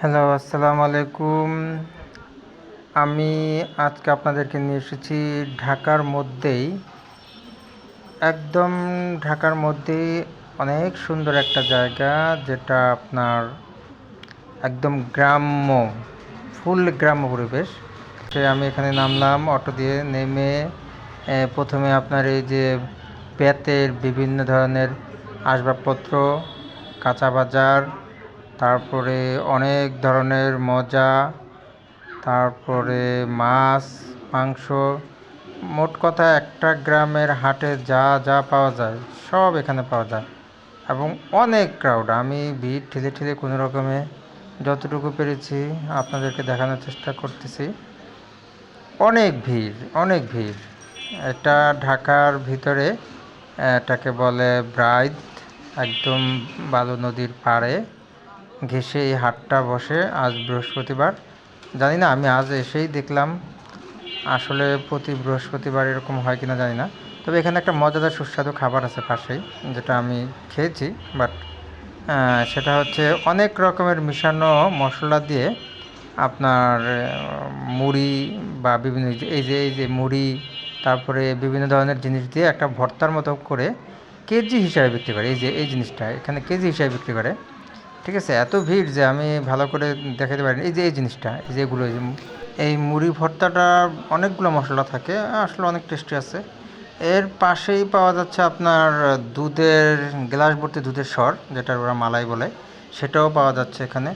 Hello, আসসালামু আলাইকুম। আমি আজকে আপনাদেরকে নিয়ে এসেছি ঢাকার মধ্যেই, একদম ঢাকার মধ্যেই অনেক সুন্দর একটা জায়গা, যেটা আপনার একদম গ্রাম্য, ফুল গ্রাম্য পরিবেশ। আমি এখানে নামলাম অটো দিয়ে, নেমে প্রথমে আপনার এই যে বেতের বিভিন্ন ধরনের আসবাবপত্র, কাঁচা বাজার, তারপরে অনেক ধরনের মজা, তারপরে মাছ, মাংস, মোট কথা একটা গ্রামের হাটে যা যা পাওয়া যায় সব এখানে পাওয়া যায়। এবং অনেক ক্রাউড, আমি ভিড় ঠেলে ঠেলে কোনো রকমে যতটুকু পেরেছি আপনাদেরকে দেখানোর চেষ্টা করতেছি। অনেক ভিড়, অনেক ভিড়। এটা ঢাকার ভিতরে, এটাকে বলে ব্রাইদ, একদম বালু নদীর পাড়ে ঘেঁষে এই হাটটা বসে। আজ বৃহস্পতিবার, জানি না, আমি আজ এসেই দেখলাম। আসলে প্রতি বৃহস্পতিবার এরকম হয় কিনা জানি না, তবে এখানে একটা মজাদার সুস্বাদু খাবার আছে পাশেই, যেটা আমি খেয়েছি। বাট সেটা হচ্ছে অনেক রকমের মিশানো মশলা দিয়ে আপনার মুড়ি বা বিভিন্ন এই যে মুড়ি, তারপরে বিভিন্ন ধরনের জিনিস দিয়ে একটা ভর্তার মতো করে কেজি হিসাবে বিক্রি করে। এই জিনিসটা এখানে কেজি হিসাবে বিক্রি করে। ঠিক আছে, এত ভিড় যে আমি ভালো করে দেখাতে পারিনি। এই জিনিসটা, এই যে এগুলো, এই মুড়ি ভর্তাটা অনেকগুলো মশলা থাকে, আসলে অনেক টেস্টি আছে। এর পাশেই পাওয়া যাচ্ছে আপনার দুধের গ্লাস ভর্তি দুধের সর, যেটা ওরা মালাই বলে, সেটাও পাওয়া যাচ্ছে এখানে।